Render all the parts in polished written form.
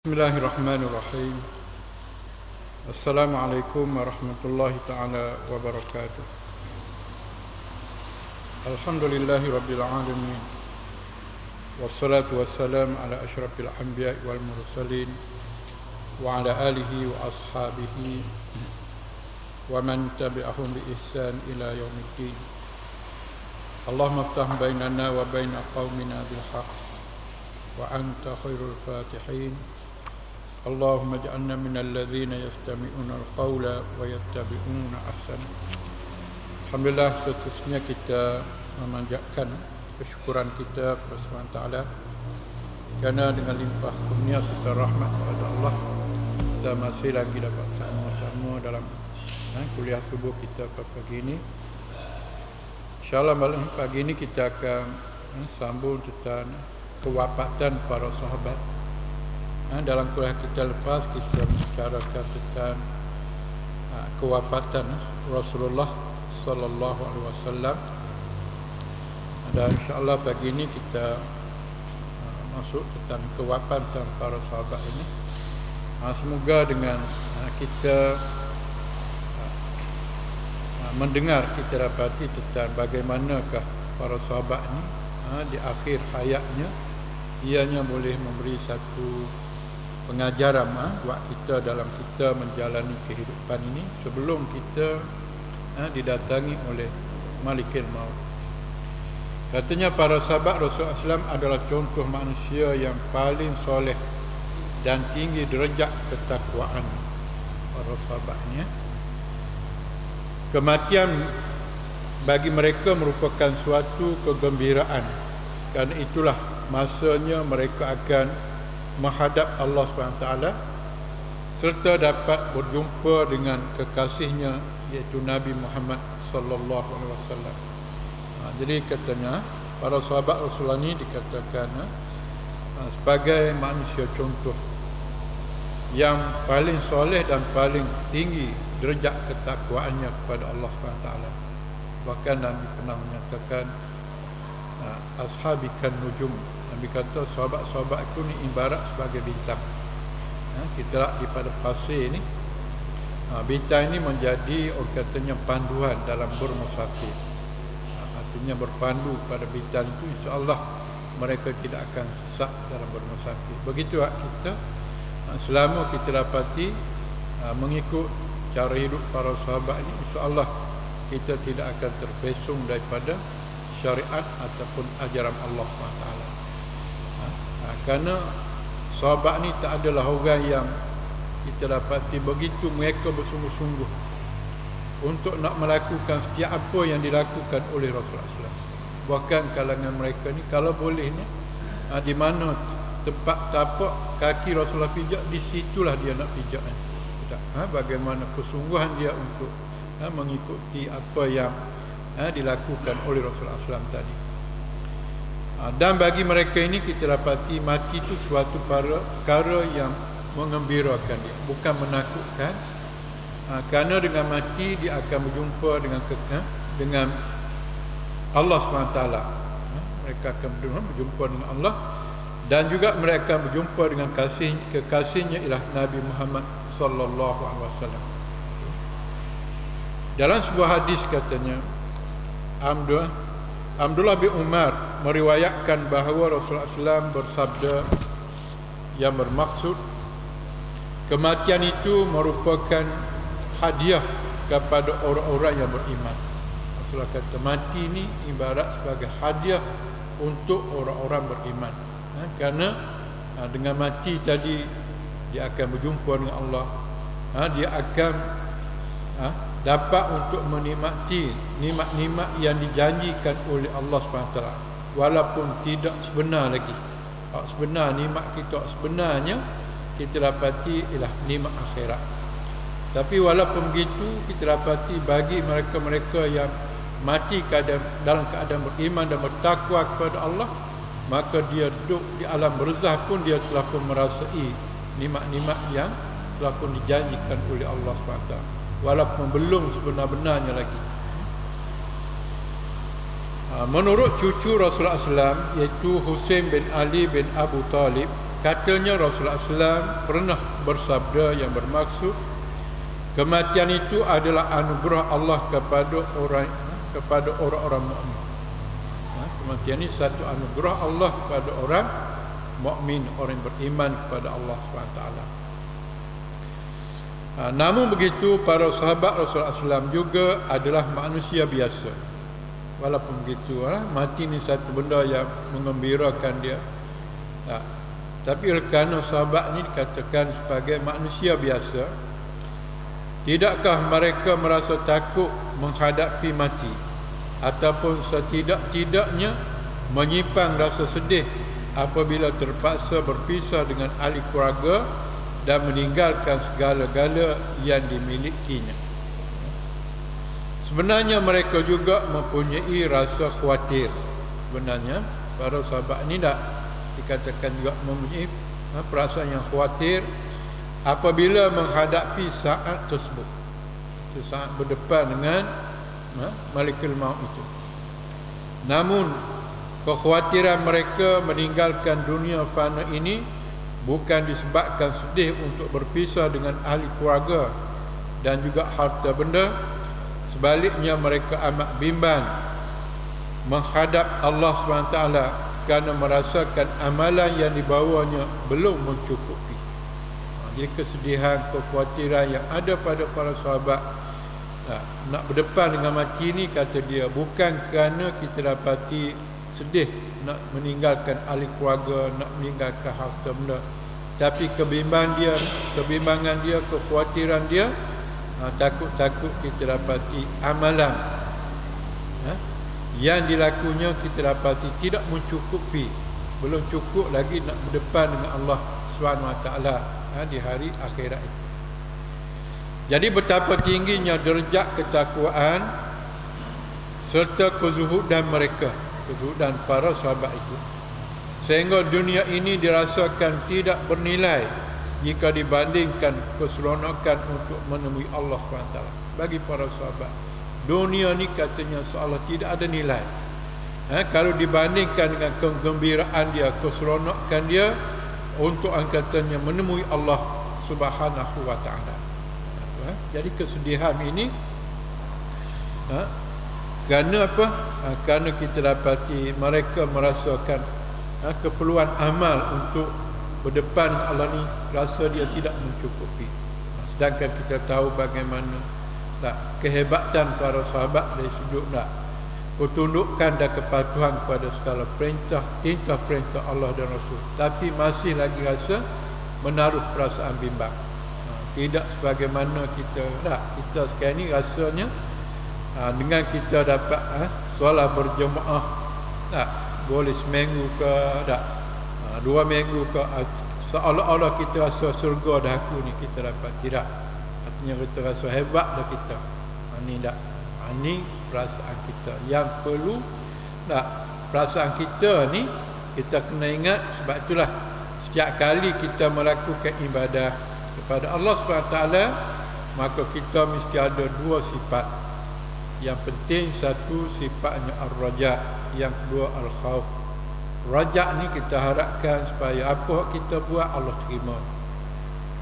Bismillahirrahmanirrahim. Assalamualaikum warahmatullahi ta'ala wabarakatuh. Alhamdulillahi rabbil alamin. Wassalatu wassalam ala asyrafil anbiya'i wal mursalin wa ala alihi wa ashabihi wa man tabi'ahum bi ihsan ila yaumiddin. Allahumma iftah bainana wa baina qaumina bil haqq wa anta khairul fatihin. Allahumma ja'alna minal ladzina yastami'una al-qawla wa yattabi'una ahsana. Alhamdulillah, seterusnya kita memanjatkan kesyukuran kita kepada Subhanahu Taala kerana dengan limpah kurnia serta rahmat kepada Allah kita masih lagi dapat sama-sama dalam kuliah subuh kita pada pagi ini. InsyaAllah malam pagi ini kita akan sambung tentang kewafatan para sahabat. Dalam kuliah kita lepas kita bicarakan tentang kewafatan Rasulullah sallallahu alaihi wasallam. Dan insya-Allah pagi ini kita masuk tentang kewafatan para sahabat ini. Semoga dengan kita mendengar, kita dapati tentang bagaimanakah para sahabat ini di akhir hayatnya ianya boleh memberi satu pengajaran buat kita dalam kita menjalani kehidupan ini sebelum kita didatangi oleh Malikul Maut. Katanya para sahabat Rasulullah SAW adalah contoh manusia yang paling soleh dan tinggi derajat ketakwaan. Para sahabatnya, kematian bagi mereka merupakan suatu kegembiraan. Kerana itulah masanya mereka akan menghadap Allah SWT serta dapat berjumpa dengan kekasihnya iaitu Nabi Muhammad sallallahu alaihi wasallam. Jadi katanya para sahabat Rasulullah ini dikatakan sebagai manusia contoh yang paling soleh dan paling tinggi derajat ketakwaannya kepada Allah SWT. Bahkan Nabi pernah menyatakan ashabi kan nujum. Nabi kata sahabat-sahabat itu ni ibarat sebagai bintang. Kita di pada pasir ni, bintang ini menjadi orang katanya panduan dalam bermusafir. Artinya berpandu pada bintang itu, insya-Allah mereka tidak akan sesat dalam bermusafir. Begitu kita selama kita dapati mengikut cara hidup para sahabat ini, insya-Allah kita tidak akan terpesong daripada syariat ataupun ajaran Allah SWT. Kerana sahabat ni tak adalah orang yang kita dapati begitu mereka bersungguh-sungguh untuk nak melakukan setiap apa yang dilakukan oleh Rasulullah SAW. Bahkan kalangan mereka ni kalau boleh ni di mana tempat tapak kaki Rasulullah pijak, di situlah dia nak pijak. Bagaimana kesungguhan dia untuk mengikuti apa yang dilakukan oleh Rasulullah SAW tadi. Dan bagi mereka ini kita dapati mati itu suatu perkara yang mengembirakan dia, bukan menakutkan. Kerana dengan mati dia akan berjumpa dengan Allah SWT. Mereka akan berjumpa dengan Allah dan juga mereka akan berjumpa dengan kekasihnya ialah Nabi Muhammad sallallahu alaihi wasallam. Dalam sebuah hadis katanya Abdullah bin Umar meriwayatkan bahawa Rasulullah SAW bersabda yang bermaksud kematian itu merupakan hadiah kepada orang-orang yang beriman. Rasulullah kata mati ini ibarat sebagai hadiah untuk orang-orang beriman. Kerana dengan mati tadi dia akan berjumpa dengan Allah. Dia akan dapat untuk menikmati nikmat-nikmat yang dijanjikan oleh Allah SWT, walaupun tidak sebenar lagi. Sebenar nikmat kita sebenarnya kita dapati ialah nikmat akhirat. Tapi walaupun begitu kita dapati bagi mereka-mereka yang mati dalam keadaan beriman dan bertakwa kepada Allah, maka dia duduk di alam barzakh pun dia telah pun merasai nikmat-nikmat yang telah pun dijanjikan oleh Allah SWT, walaupun belum sebenar-benarnya lagi. Menurut cucu Rasulullah SAW iaitu Husain bin Ali bin Abu Talib, Katanya Rasulullah SAW pernah bersabda yang bermaksud kematian itu adalah anugerah Allah kepada orang-orang mukmin. Kematian ini satu anugerah Allah kepada orang mukmin, orang yang beriman kepada Allah SWT. Namun begitu, para sahabat Rasulullah SAW juga adalah manusia biasa. Walaupun begitu, mati ni satu benda yang mengembirakan dia. Tapi kerana sahabat ni dikatakan sebagai manusia biasa, tidakkah mereka merasa takut menghadapi mati, ataupun setidak-tidaknya menyimpan rasa sedih apabila terpaksa berpisah dengan ahli keluarga dan meninggalkan segala-gala yang dimilikinya. Sebenarnya mereka juga mempunyai rasa khawatir. Sebenarnya para sahabat ini tak dikatakan juga mempunyai perasaan yang khawatir apabila menghadapi saat tersebut, saat berdepan dengan Malikul Maut itu. Namun kekhawatiran mereka meninggalkan dunia fana ini bukan disebabkan sedih untuk berpisah dengan ahli keluarga dan juga harta benda. Sebaliknya mereka amat bimbang menghadap Allah SWT kerana merasakan amalan yang dibawanya belum mencukupi. Jadi kesedihan, kekhawatiran yang ada pada para sahabat nak berdepan dengan mati ni, kata dia, bukan kerana kita dapati sedih nak meninggalkan ahli keluarga, nak meninggalkan harta benda, tapi kebimbangan dia, kekhawatiran dia, takut-takut kita dapati amalan yang dilakunya kita dapati tidak mencukupi, belum cukup lagi nak berdepan dengan Allah SWT di hari akhirat itu. Jadi betapa tingginya derajat ketakwaan serta kezuhudan mereka, kezuhudan para sahabat itu, sehingga dunia ini dirasakan tidak bernilai jika dibandingkan keseronokan untuk menemui Allah SWT. Bagi para sahabat, dunia ni katanya seolah tidak ada nilai kalau dibandingkan dengan kegembiraan dia, keseronokan dia untuk angkatannya menemui Allah Subhanahu wa ta'ala. Jadi kesedihan ini kerana apa? Kerana kita dapati mereka merasakan keperluan amal untuk berdepan dengan Allah ni, rasa dia tidak mencukupi. Sedangkan kita tahu bagaimana kehebatan para sahabat dari sudut ketundukan dan kepatuhan kepada segala perintah Allah dan Rasul, tapi masih lagi rasa menaruh perasaan bimbang. Tidak sebagaimana kita sekarang ni rasanya dengan kita dapat solat berjemaah, boleh seminggu ke 2 minggu ke, seolah-olah kita rasa surga dah aku ni kita dapat. Tidak, artinya kita rasa hebat dah kita. Ini perasaan kita yang perlu. Perasaan kita ni kita kena ingat. Sebab itulah setiap kali kita melakukan ibadah kepada Allah SWT, maka kita mesti ada 2 sifat. Yang penting satu sifatnya ar-raja, yang kedua al-khawf. Raja ni kita harapkan supaya apa kita buat Allah terima,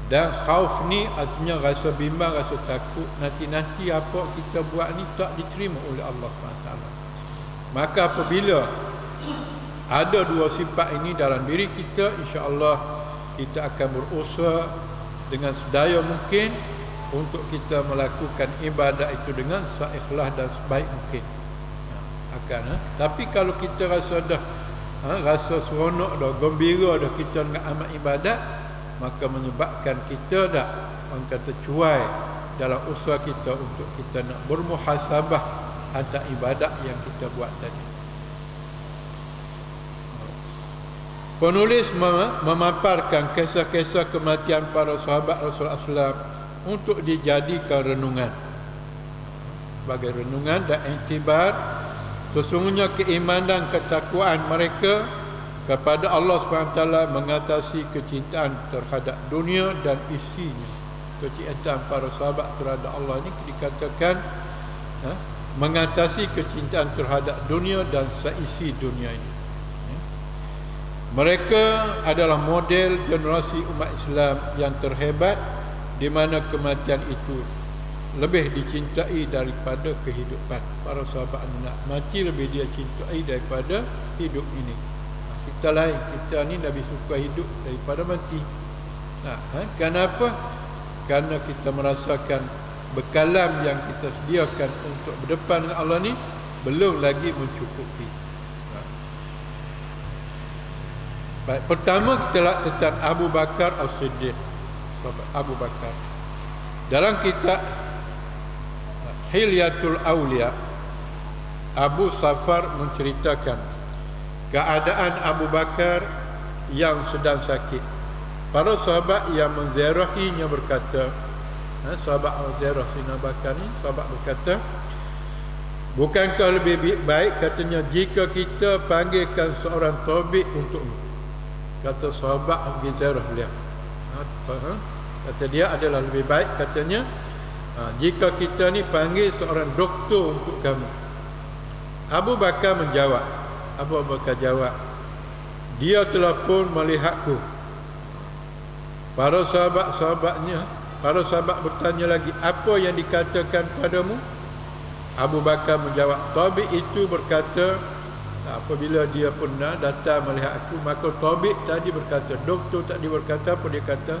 dan khauf ni artinya rasa bimbang, rasa takut nanti apa kita buat ni tak diterima oleh Allah SWT. Maka apabila ada 2 sifat ini dalam diri kita, insya-Allah kita akan berusaha dengan sedaya mungkin untuk kita melakukan ibadat itu dengan seikhlas dan sebaik mungkin. Tapi kalau kita rasa dah rasa seronok dah, gembira dah kita dengan amal ibadat, maka menyebabkan kita orang kata cuai dalam usaha kita untuk kita nak bermuhasabah atas ibadat yang kita buat tadi. Penulis memaparkan kisah-kisah kematian para sahabat Rasulullah SAW untuk dijadikan renungan, sebagai renungan dan iktibar. Sesungguhnya keimanan dan ketakwaan mereka kepada Allah SWT mengatasi kecintaan terhadap dunia dan isinya. Kecintaan para sahabat terhadap Allah ini dikatakan mengatasi kecintaan terhadap dunia dan seisi dunia ini. Mereka adalah model generasi umat Islam yang terhebat, di mana kematian itu lebih dicintai daripada kehidupan. Para sahabat nak mati lebih dia cintai daripada hidup ini. Kita lain, kita ni lebih suka hidup daripada mati. Kenapa? Kerana kita merasakan bekalan yang kita sediakan untuk berdepan dengan Allah ni belum lagi mencukupi. Baik, pertama kita lihat tentang Abu Bakar As-Siddiq, sahabat Abu Bakar. Dalam kitab Hilyatul Awliya, Abu Safar menceritakan keadaan Abu Bakar yang sedang sakit. Para sahabat yang menziarahinya berkata, sahabat ziarah Sina Bakar ni, sahabat berkata, bukankah lebih baik katanya jika kita panggilkan seorang tabib untukmu? Kata sahabat pergi ziarah beliau. Kata dia adalah lebih baik katanya jika kita ni panggil seorang doktor untuk kamu. Abu Bakar menjawab, Abu Bakar jawab, dia telah pun melihatku. Para sahabat bertanya lagi, apa yang dikatakan padamu? Abu Bakar menjawab, tabib itu berkata, apabila dia pernah datang melihat aku, maka tabib tadi berkata, doktor tadi berkata apa? Dia kata,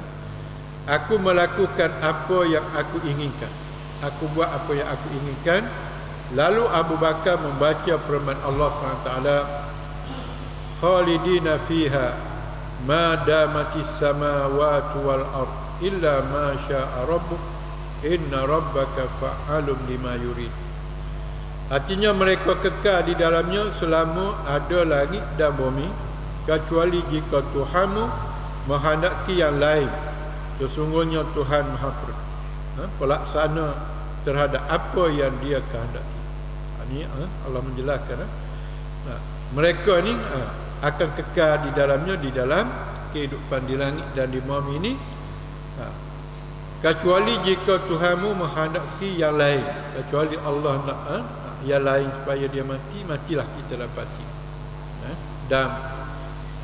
aku melakukan apa yang aku inginkan, aku buat apa yang aku inginkan. Lalu Abu Bakar membaca firman Allah SWT, khalidina fiha ma damatis samawati wal ard illa ma syaa rabbuk inna rabbaka fa'alun lima yurid. Artinya mereka kekal di dalamnya selama ada langit dan bumi, kecuali jika Tuhanmu menghendaki yang lain. Sesungguhnya Tuhan Maha pelaksana terhadap apa yang Dia kehendaki. Ini Allah menjelaskan. Mereka ni akan kekal di dalamnya, di dalam kehidupan di langit dan di bumi ini, kecuali jika Tuhanmu menghendaki yang lain. Kecuali Allah nak yang lain supaya dia mati, matilah kita dapati. Dan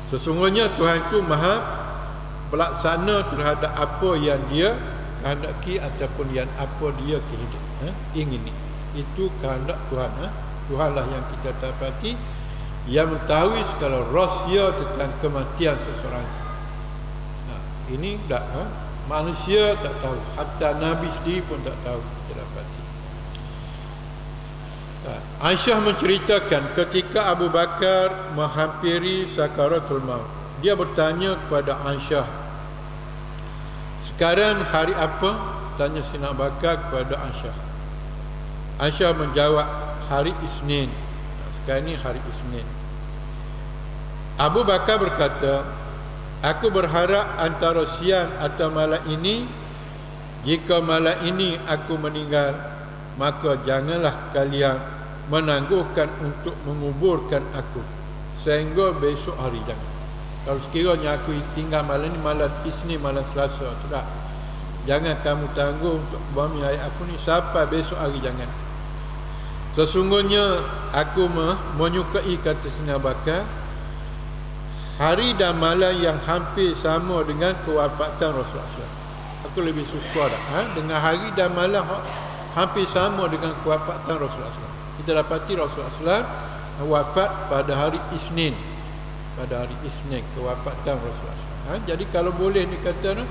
sesungguhnya Tuhan itu Maha pelaksana terhadap apa yang Dia kehendaki ataupun yang apa Dia ingini. Itu kehendak Tuhan. Tuhanlah yang kita dapati, yang mengetahui segala rahsia tentang kematian seseorang. Ini tak manusia tak tahu, hatta Nabi sendiri pun tak tahu, kita dapati. Aisyah menceritakan ketika Abu Bakar menghampiri sakaratul maut, dia bertanya kepada Aisyah, sekarang hari apa? Tanya Sina Bakar kepada Aisyah. Aisyah menjawab, hari Isnin. Sekarang ni hari Isnin. Abu Bakar berkata, aku berharap antara siang atau malam ini, jika malam ini aku meninggal, maka janganlah kalian menangguhkan untuk menguburkan aku sehingga besok hari. Kalau sekiranya aku tinggal malam ni, malam Isnin, malam Selasa, tidak, jangan kamu tangguh untuk buami ayat aku ni sampai besok hari, jangan. Sesungguhnya aku menyukai, kata Sina Bakar, hari dan malam yang hampir sama dengan kewafatan Rasulullah SAW. Aku lebih suka dengan hari dan malam hampir sama dengan kewafatan Rasulullah SAW. Kita dapati Rasulullah SAW wafat pada hari Isnin. Pada hari Isnin kewafatan Rasulullah SAW. Jadi kalau boleh dikata,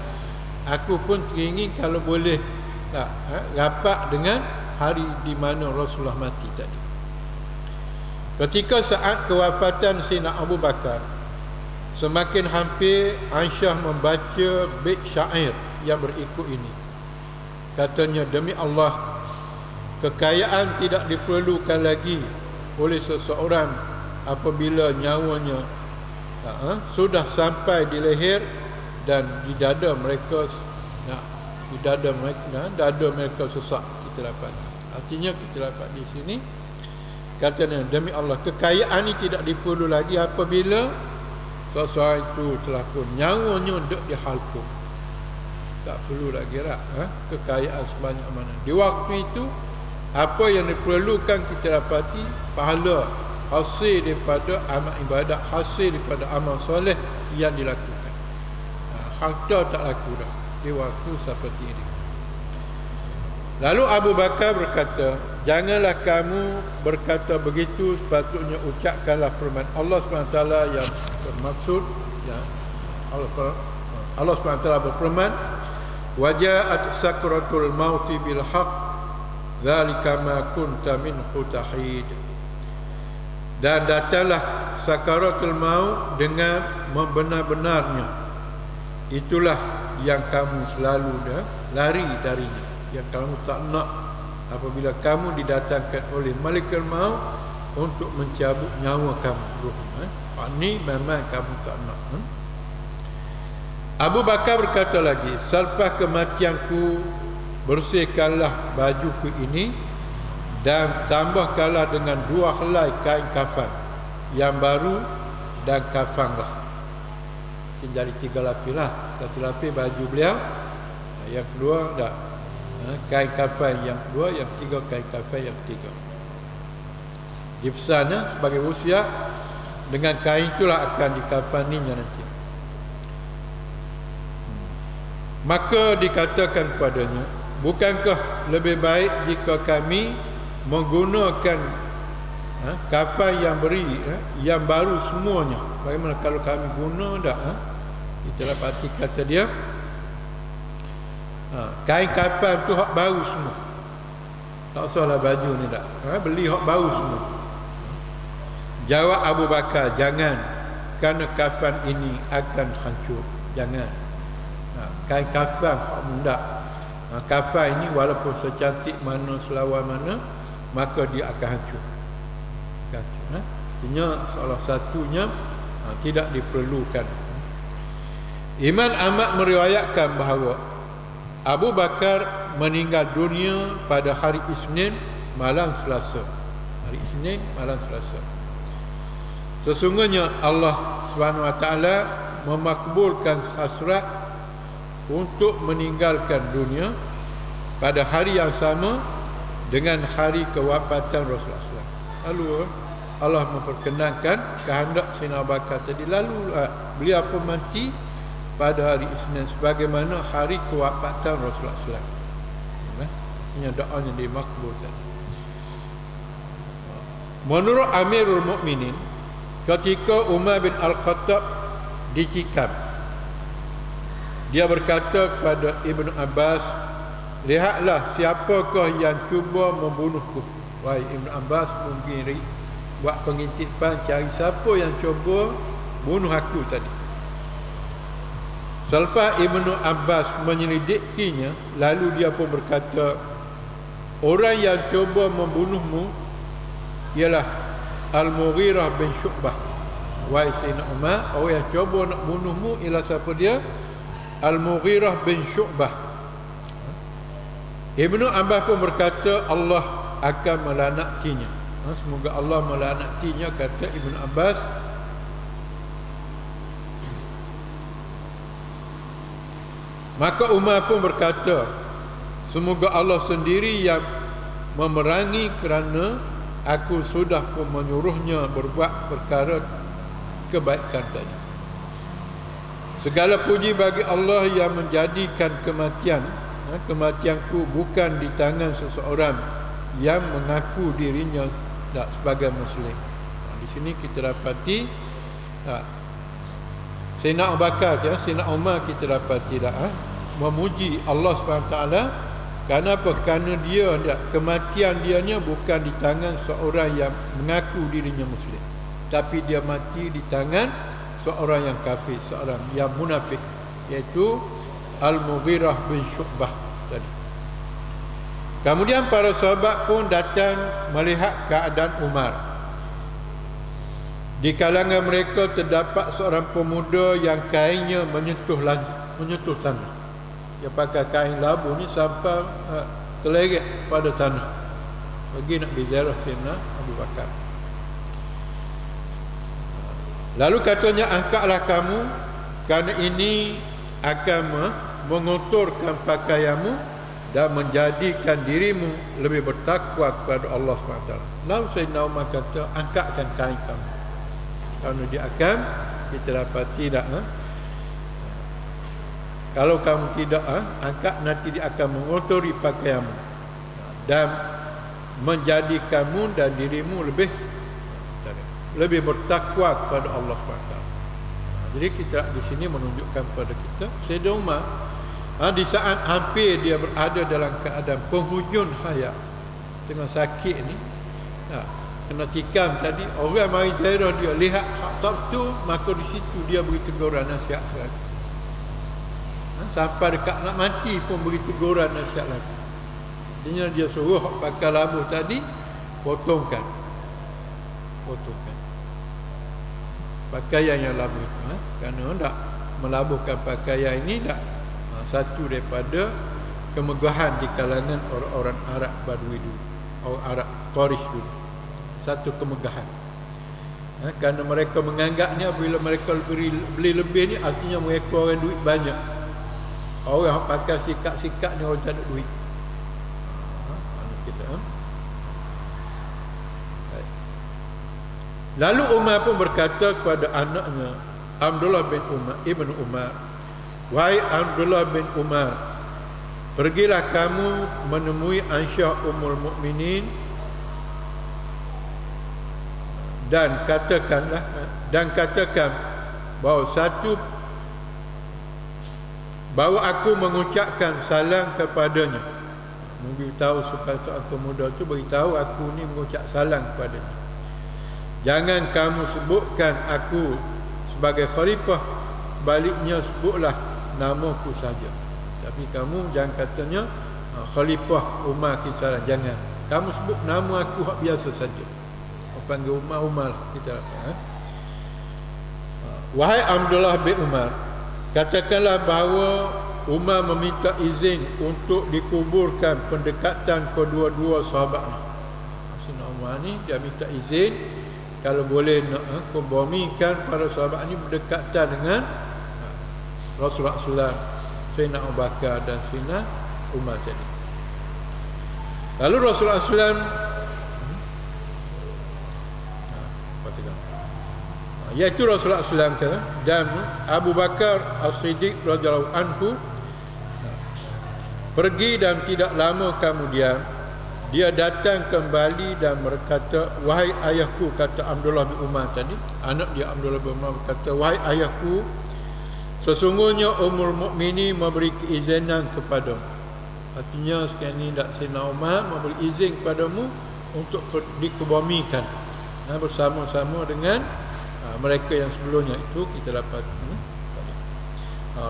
aku pun teringin kalau boleh rapat dengan hari di mana Rasulullah mati tadi. Ketika saat kewafatan Sayyidina Abu Bakar semakin hampir, Aisyah membaca bait syair yang berikut ini. Katanya, demi Allah, kekayaan tidak diperlukan lagi oleh seseorang apabila nyawanya sudah sampai di leher dan di dada mereka, dada mereka sesak. Kita dapat, artinya kita dapat di sini katanya, demi Allah, kekayaan ini tidak diperlu lagi apabila seseorang itu telah pun nyawanya dek dihalkum. Tak perlu lagi kekayaan sebanyak mana. Di waktu itu apa yang diperlukan kita dapati pahala hasil daripada amal ibadat, hasil daripada amal soleh yang dilakukan. Harta tak laku dah di waktu seperti ini. Lalu Abu Bakar berkata, janganlah kamu berkata begitu, sepatutnya ucapkanlah firman Allah SWT yang bermaksud, ya, Allah SWT berfirman, waja'at sakratul mauti bil haqq dzalika ma kunta minhu tahid. Dan datanglah sakaratul maut dengan membenar-benarnya, itulah yang kamu selalu dah lari darinya, yang kamu tak nak apabila kamu didatangkan oleh malaikat maut untuk mencabut nyawa kamu, roh. Ini memang kamu tak nak. Abu Bakar berkata lagi, selepas kematianku, bersihkanlah bajuku ini dan tambahkanlah dengan 2 helai kain kafan yang baru dan kafanlah. Jadi 3 lapis lah. 1 lapis baju beliau, yang kedua dah kain kafan yang kedua, yang ketiga kain kafan yang ketiga. Dipesan sebagai wasiat, dengan kain itulah akan dikafaninya nanti. Maka dikatakan kepadanya, bukankah lebih baik jika kami menggunakan kafan yang yang baru semuanya? Bagaimana kalau kami guna dah? Kita dapati kata dia, kain kafan tu hak baru semua, tak usahlah baju ni dah, beli hak baru semua. Jawab Abu Bakar, jangan, kerana kafan ini akan hancur. Jangan. Kain kafan hak muda, kafan ini walaupun secantik mana, selawan mana, maka dia akan hancur. Artinya salah satunya tidak diperlukan. Imam Ahmad meriwayatkan bahawa Abu Bakar meninggal dunia pada hari Isnin malam Selasa. Hari Isnin malam Selasa. Sesungguhnya Allah SWT memakbulkan hasrat untuk meninggalkan dunia pada hari yang sama dengan hari kewafatan Rasulullah SAW. Lalu Allah memperkenankan kehendak Sayyidina Abu Bakar tadi, lalu beliau pun mati pada hari Isnin sebagaimana hari kewafatan Rasulullah SAW. Ini doanya dimakbulkan. Menurut Amirul Mukminin, ketika Umar bin Al-Khattab ditikam, dia berkata kepada Ibnu Abbas, lihatlah siapakah yang cuba membunuhku. Wahai Ibnu Abbas, mungkin buat pengintipan, cari siapa yang cuba bunuh aku tadi. Selepas Ibnu Abbas menyelidikinya, lalu dia pun berkata, orang yang cuba membunuhmu ialah Al-Mughirah bin Syu'bah. Wahai Sayyidina Umar, orang yang cuba nak bunuhmu ialah siapa dia? Al-Mughirah bin Syu'bah. Ibnu Abbas pun berkata, Allah akan melaknatinya. Semoga Allah melaknatinya, kata Ibnu Abbas. Maka Umar pun berkata, semoga Allah sendiri yang memerangi, kerana aku sudah pun menyuruhnya berbuat perkara kebaikan tadi. Segala puji bagi Allah yang menjadikan kematianku bukan di tangan seseorang yang mengaku dirinya sebagai Muslim. Di sini kita dapati Sayyidina Abu Bakar, Sayyidina Umar, kita dapati memuji Allah SWT. Kenapa? Kerana dia kematian dianya bukan di tangan seorang yang mengaku dirinya Muslim, tapi dia mati di tangan seorang yang kafir, seorang yang munafik, iaitu Al-Mughirah bin Syu'bah tadi. Kemudian para sahabat pun datang melihat keadaan Umar. Di kalangan mereka terdapat seorang pemuda yang kainnya menyentuh tanah. Dia pakai kain labu ni sampai terleret pada tanah, bagi nak berziarah Sayyidina Abu Bakar. Lalu katanya, angkatlah kamu, kerana ini akan mengotorkan pakaianmu dan menjadikan dirimu lebih bertakwa kepada Allah SWT. Lalu Sayyidina Umar kata, angkatkan kain kamu. Kalau dia akan, kita dapat tidak. Kalau kamu tidak angkat, nanti dia akan mengotori pakaianmu dan menjadikanmu dan dirimu lebih bertakwa kepada Allah SWT. Jadi kita di sini menunjukkan kepada kita Sayyidina Umar di saat hampir dia berada dalam keadaan penghujung hayat dengan sakit ni, kena tikam tadi, orang mari ziarah dia, lihat Khattab tu, maka di situ dia beri teguran nasihat sekali. Sampai dekat nak mati pun beri teguran nasihat lagi. Artinya dia suruh pakai labuh tadi potongkan pakaian yang labuh itu, kerana tak melabuhkan pakaian ini tak satu daripada kemegahan di kalangan orang-orang Arab Badui dulu, orang Arab Quraisy dulu, satu kemegahan. Kerana mereka menganggapnya bila mereka beli lebih ni artinya mereka orang duit banyak. Orang yang pakai sikat-sikat ni orang tak ada duit. Kita, Lalu Umar pun berkata kepada anaknya Abdullah bin Umar, Ibn Umar, wahai Abdullah bin Umar, pergilah kamu menemui Aisyah Ummul Mukminin dan katakan bahawa aku mengucapkan salam kepadanya. Memberitahu supaya seorang pemuda itu beritahu aku ni mengucap salam kepadanya. Jangan kamu sebutkan aku sebagai khalifah, baliknya sebutlah namaku saja. Tapi kamu jangan katanya Khalifah Umar Kisaran, jangan. Kamu sebut nama aku hak biasa saja. Panggil Umar kita wahai Abdullah bin Umar, katakanlah bahawa Umar meminta izin untuk dikuburkan pendekatan kedua-dua sahabatnya. Sayyidina Umar ni dia minta izin kalau boleh nak kubumikan para sahabat ni berdekatan dengan Rasulullah SAW, Sayyidina Abu Bakar dan Sayyidina Umar tadi. Lalu Rasulullah SAW iaitu Rasulullah SAW dan Abu Bakar As-Siddiq radhiyallahu anhu pergi, dan tidak lama kemudian dia datang kembali dan berkata, wahai ayahku, kata Abdullah bin Umar tadi, anak dia Abdullah bin Umar berkata, wahai ayahku, sesungguhnya Ummul Mukminin memberi keizinan kepadamu. Artinya sekarang ni Sayyidina Umar memberi izin kepadamu untuk dikubumikan bersama-sama dengan mereka yang sebelumnya itu kita dapat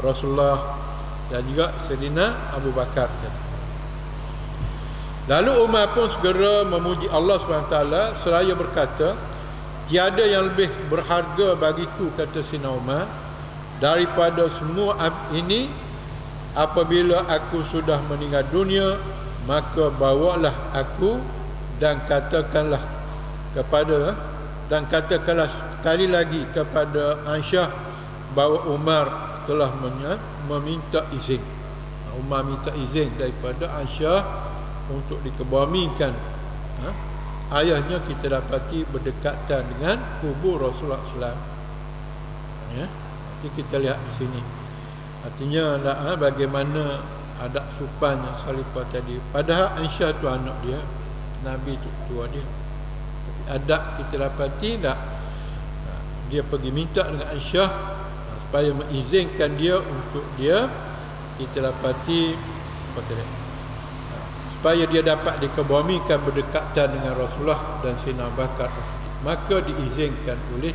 Rasulullah dan juga Sayyidina Abu Bakar. Lalu Umar pun segera memuji Allah SWT seraya berkata, tiada yang lebih berharga bagiku, kata Sayyidina Umar, daripada semua ini. Apabila aku sudah meninggal dunia, maka bawalah aku dan katakanlah sekali lagi kepada Aisyah bahawa Umar telah meminta izin. Umar minta izin daripada Aisyah untuk dikebumikan. Ayahnya kita dapati berdekatan dengan kubur Rasulullah SAW. Nanti kita lihat di sini. Artinya bagaimana adab sopan yang salifah tadi. Padahal Aisyah tu anak dia, Nabi tu tua dia. Adab kita dapati tak, dia pergi minta dengan Aisyah supaya mengizinkan dia untuk dia kita dapati supaya dia dapat dikebumikan berdekatan dengan Rasulullah dan Sayyidina Abu Bakar. Maka diizinkan oleh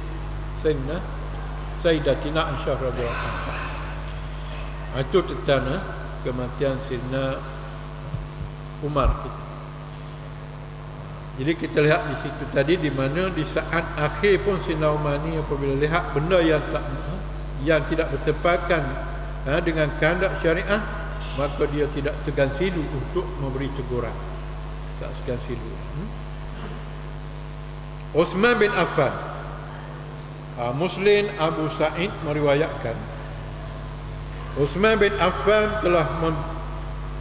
Sayyidatina Aisyah radhiyallahu anha. Itu tentang kematian Sayyidina Umar kita. Jadi kita lihat di situ tadi, di mana di saat akhir pun Sayyidina Umar ni apabila lihat benda yang tidak bertepatan dengan kehendak syariah, maka dia tidak tegan silu untuk memberi teguran. Tak segan silu. Uthman bin Affan, Muslim Abu Sa'id meriwayatkan, Uthman bin Affan telah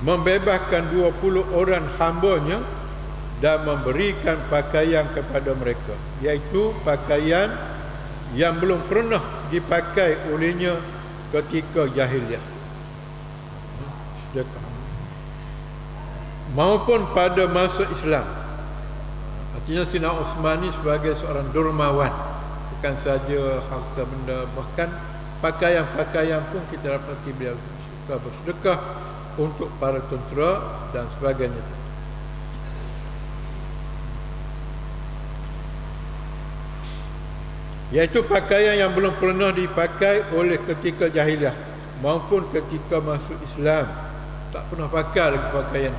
membebaskan 20 orang hambanya dan memberikan pakaian kepada mereka, iaitu pakaian yang belum pernah dipakai olehnya ketika jahiliah, sedekah, maupun pada masa Islam. Artinya Sayyidina Osman ni sebagai seorang dermawan, bukan saja harta benda, bahkan pakaian-pakaian pun kita dapati beliau suka bersedekah untuk para tentera dan sebagainya. Iaitu pakaian yang belum pernah dipakai oleh ketika jahiliah maupun ketika masuk Islam, tak pernah pakai lagi pakaian.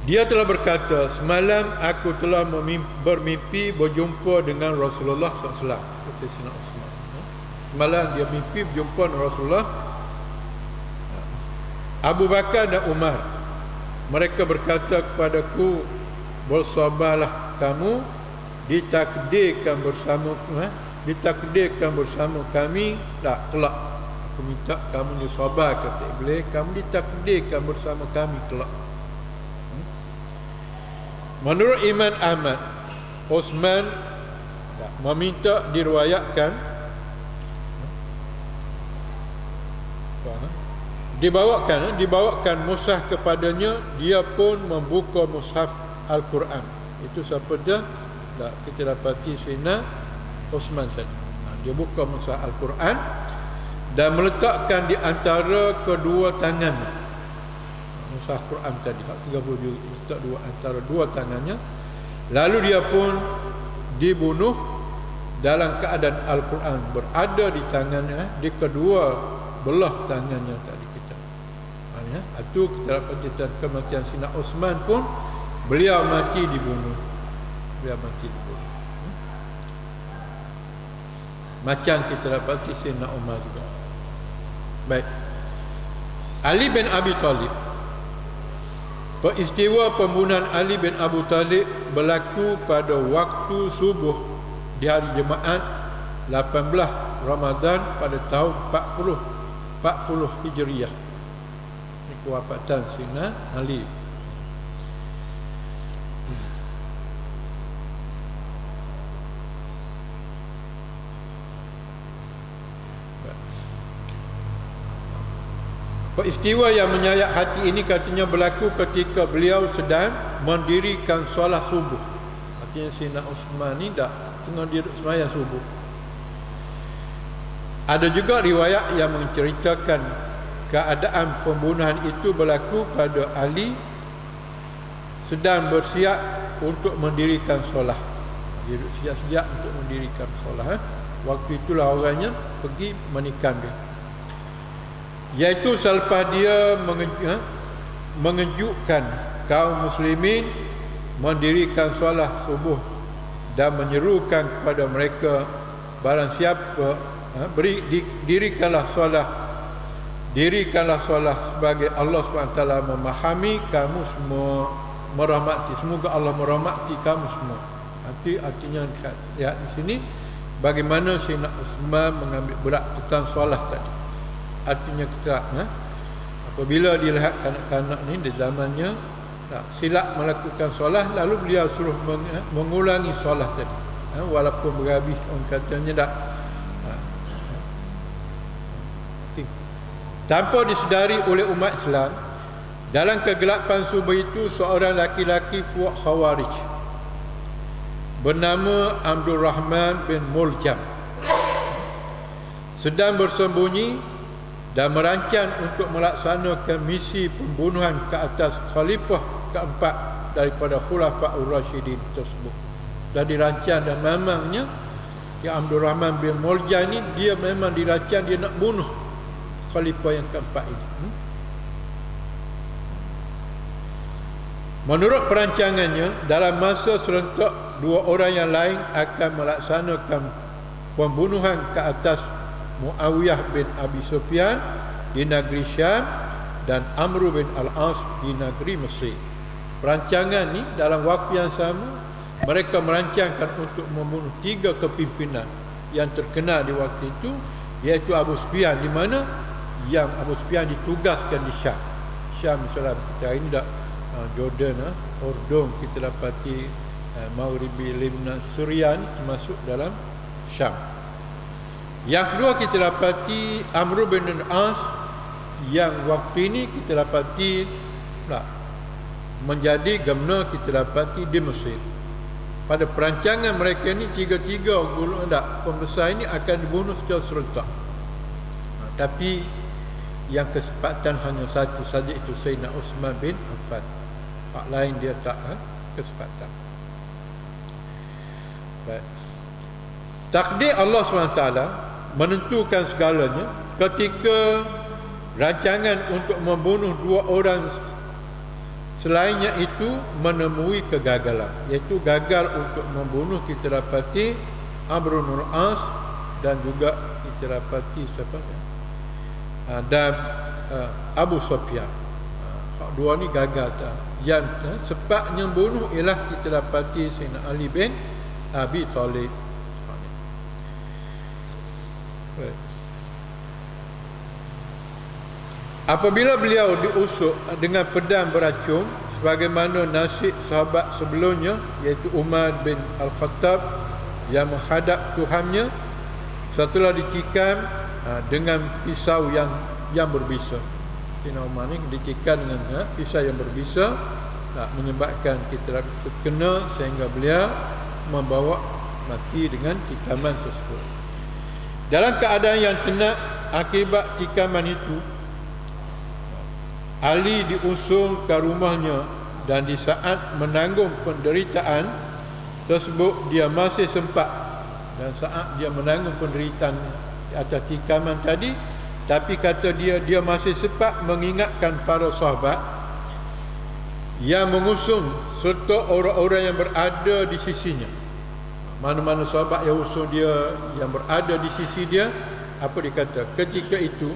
Dia telah berkata, semalam aku telah bermimpi berjumpa dengan Rasulullah SAW. Kata Sayyidina Osman. Semalam dia mimpi berjumpa dengan Rasulullah, Abu Bakar dan Umar. Mereka berkata kepadaku, bersabarlah kamu, ditakdirkan bersama kami tak kelak. Aku minta kamu sabar, kata Iblis, kamu ditakdirkan bersama kami kelak. Menurut Imam Ahmad, Osman meminta dibawakan mushaf kepadanya, dia pun membuka mushaf Al-Quran. Itu siapa dia? Kita dapati Sayyidina Osman tadi. Dia buka mushaf Al-Quran dan meletakkan di antara kedua tangannya. Mushaf Quran tadi 30 letak antara dua tangannya. Lalu dia pun dibunuh dalam keadaan Al-Quran berada di tangannya, di kedua belah tangannya tadi kita. Itu kita dapat cerita kematian Sayyidina Osman pun, beliau mati dibunuh. Macam kita dapati Sayyidina Umar juga. Baik. Ali bin Abi Talib. Peristiwa pembunuhan Ali bin Abu Talib berlaku pada waktu subuh di hari Jumaat 18 Ramadan pada tahun 40 Hijriah. Ini kewafatan Sayyidina Ali. Peristiwa yang menyayat hati ini katanya berlaku ketika beliau sedang mendirikan solat subuh. Artinya Sayyidina Osman ni dah tengah duduk sembahyang subuh. Ada juga riwayat yang menceritakan keadaan pembunuhan itu berlaku pada Ali sedang bersiap untuk mendirikan solat. Dia duduk siap-siap untuk mendirikan solat. Waktu itulah orangnya pergi menikam dia. Iaitu selepas dia mengejutkan kaum muslimin mendirikan solat subuh dan menyerukan kepada mereka, barang siapa dirikanlah solat sebagai Allah SWT memahami kamu semua, merahmati, semoga Allah merahmati kamu semua. Artinya lihat di sini bagaimana Sayyidina Osman mengambil berat tentang solat tadi. Artinya kita apabila dilihat kanak-kanak ni di zamannya silap melakukan solat, lalu beliau suruh mengulangi solat tadi, walaupun berhabis orang katanya tak. Tanpa disedari oleh umat Islam, dalam kegelapan subuh itu seorang laki-laki puak Khawarij bernama Abdul Rahman bin Muljam sedang bersembunyi dan merancang untuk melaksanakan misi pembunuhan ke atas khalifah keempat daripada Khulafaur Rasyidin tersebut. Dah dirancang dan memangnya Abdul Rahman bin Muljam ni dia memang dirancang dia nak bunuh khalifah yang keempat ini. Menurut perancangannya, dalam masa serentak dua orang yang lain akan melaksanakan pembunuhan ke atas Muawiyah bin Abi Sufyan di negeri Syam dan Amr bin Al-As di negeri Mesir. Perancangan ni dalam waktu yang sama mereka merancangkan untuk membunuh 3 kepimpinan yang terkenal di waktu itu, iaitu Abu Sufyan, di mana yang Abu Sufyan ditugaskan di Syam. Syam misalnya kita hari ini dah Jordan, Urdun kita dapati, Maghribi, Lebanon, Suria ni termasuk dalam Syam. Yang kedua kita dapati Amr bin al-As yang waktu ini kita dapati menjadi gubernur kita dapati di Mesir. Pada perancangan mereka ni tiga-tiga pembesar ini akan dibunuh secara serentak. Tapi yang kesempatan hanya satu saja, itu Sayyidina Uthman bin Affan. Hak lain dia tak kesempatan. Baik. Takdir Allah SWT menentukan segalanya ketika rancangan untuk membunuh dua orang selainnya itu menemui kegagalan, iaitu gagal untuk membunuh kita dapati Amr bin al-As dan juga kita dapati siapa dan Abu Sufyan. Dua ni gagal tak. Yang sepatnya bunuh ialah kita dapati Sayyidina Ali bin Abi Talib. Apabila beliau diusuk dengan pedang beracun sebagaimana nasib sahabat sebelumnya, iaitu Umar bin Al-Khattab yang menghadap Tuhannya setelah ditikam dengan pisau yang berbisa. Sayyidina Umar ni ditikam dengan pisau yang berbisa, menyebabkan kita terkena sehingga beliau membawa mati dengan tikaman tersebut. Dalam keadaan yang tenang akibat tikaman itu, Ali diusung ke rumahnya dan di saat menanggung penderitaan tersebut dia masih sempat, dan saat dia menanggung penderitaan atas tikaman tadi, tapi kata dia masih sempat mengingatkan para sahabat yang mengusung serta orang-orang yang berada di sisinya. Mana-mana sahabat yang usung dia, yang berada di sisi dia, apa dia kata ketika itu,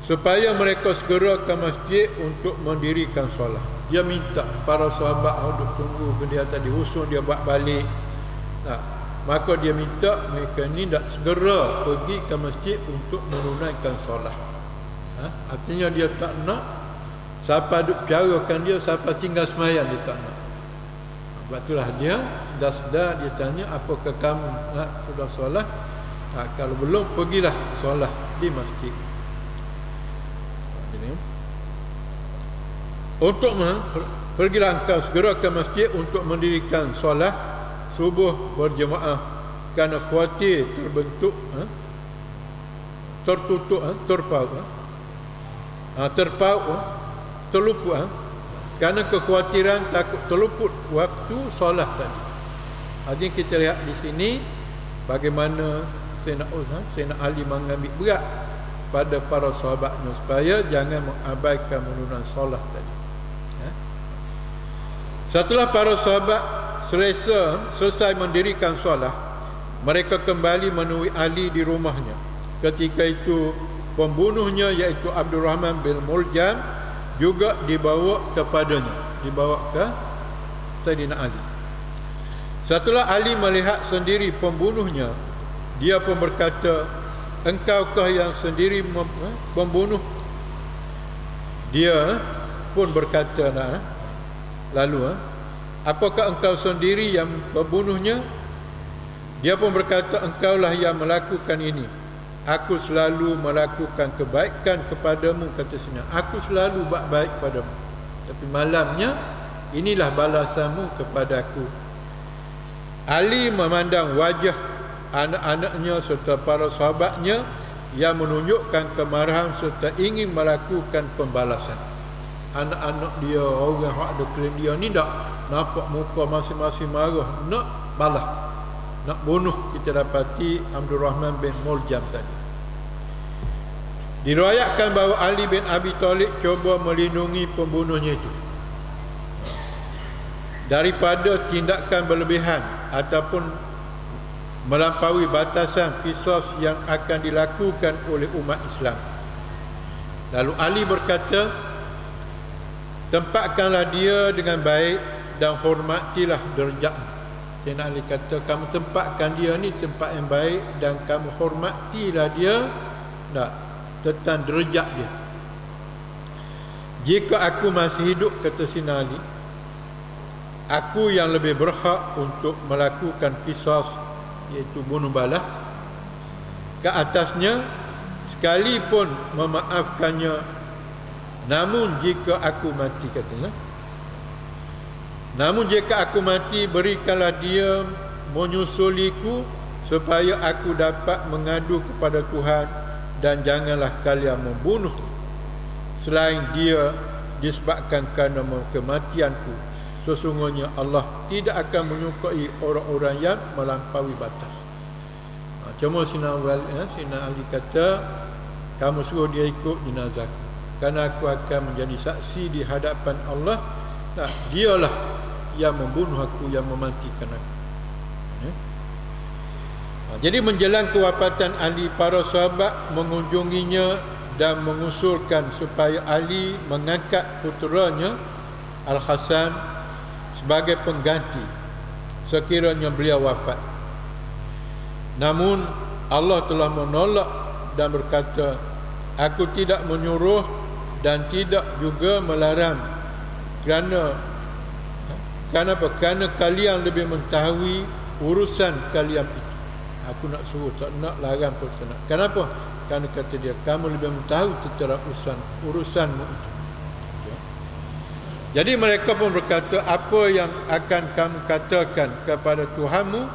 supaya mereka segera ke masjid untuk mendirikan solat. Dia minta para sahabat duduk tunggu dia tadi usung dia buat balik. Maka dia minta mereka ni nak segera pergi ke masjid untuk menunaikan solat. Artinya dia tak nak siapa duk carakan dia, siapa tinggal semayang, dia tak nak. Sebab itulah dia sedar dia tanya, apakah kamu sudah solat? Kalau belum, pergilah solat di masjid. Untuk pergilah engkau segera ke masjid untuk mendirikan solat subuh berjemaah, kerana khawatir terbentuk tertutup terluput kerana kekhawatiran takut terluput waktu solat tadi. Jadi kita lihat di sini bagaimana Sayyidina Ali mengambil berat pada para sahabatnya supaya jangan mengabaikan menunaikan solat tadi. Setelah para sahabat selesai mendirikan solat, mereka kembali menemui Ali di rumahnya. Ketika itu pembunuhnya iaitu Abdurrahman bin Muljam juga dibawa kepadanya, dibawa ke Sayyidina Ali. Setelah Ali melihat sendiri pembunuhnya, dia pun berkata, engkaukah yang sendiri membunuh? Dia pun berkata, lalu apakah engkau sendiri yang membunuhnya? Dia pun berkata, engkaulah yang melakukan ini. Aku selalu melakukan kebaikan kepadamu, kata sini. Aku selalu buat baik padamu, tapi malamnya inilah balasanmu kepada aku. Ali memandang wajah anak-anaknya serta para sahabatnya yang menunjukkan kemarahan serta ingin melakukan pembalasan. Anak-anak dia, orang yang ada keliling dia ni tak nampak muka masing-masing marah, nak balas, nak bunuh. Kita dapati Abdurrahman bin Muljam tadi. Diriwayatkan bahawa Ali bin Abi Talib cuba melindungi pembunuhnya itu daripada tindakan berlebihan ataupun melampaui batasan qisas yang akan dilakukan oleh umat Islam. Lalu Ali berkata, tempatkanlah dia dengan baik dan hormatilah derajat. Sayyidina Ali kata, kamu tempatkan dia ni tempat yang baik dan kamu hormatilah dia. tentang derajat dia. Jika aku masih hidup, kata Sayyidina Ali, aku yang lebih berhak untuk melakukan qisas, iaitu bunuh balas ke atasnya, sekalipun memaafkannya. Namun jika aku mati, katanya, namun jika aku mati, berikanlah dia menyusuliku supaya aku dapat mengadu kepada Tuhan, dan janganlah kalian membunuh selain dia disebabkan kerana kematianku. Sesungguhnya Allah tidak akan menyukai orang-orang yang melampaui batas. Cuma Sayyidina Ali kata, kamu suruh dia ikut jenazahku, kerana aku akan menjadi saksi di hadapan Allah. Nah, dialah yang membunuh aku, yang mematikan aku. Jadi menjelang kewafatan Ali, para sahabat mengunjunginya dan mengusulkan supaya Ali mengangkat puteranya Al-Hasan sebagai pengganti sekiranya beliau wafat. Namun Allah telah menolak dan berkata, aku tidak menyuruh dan tidak juga melarang, kerana apa? Kerana kalian lebih mengetahui urusan kalian itu. Aku nak suruh, tak nak larang pun tak nak. Kenapa? Kerana kata dia, kamu lebih mengetahui tentang urusanmu itu. Jadi mereka pun berkata, apa yang akan kamu katakan kepada Tuhanmu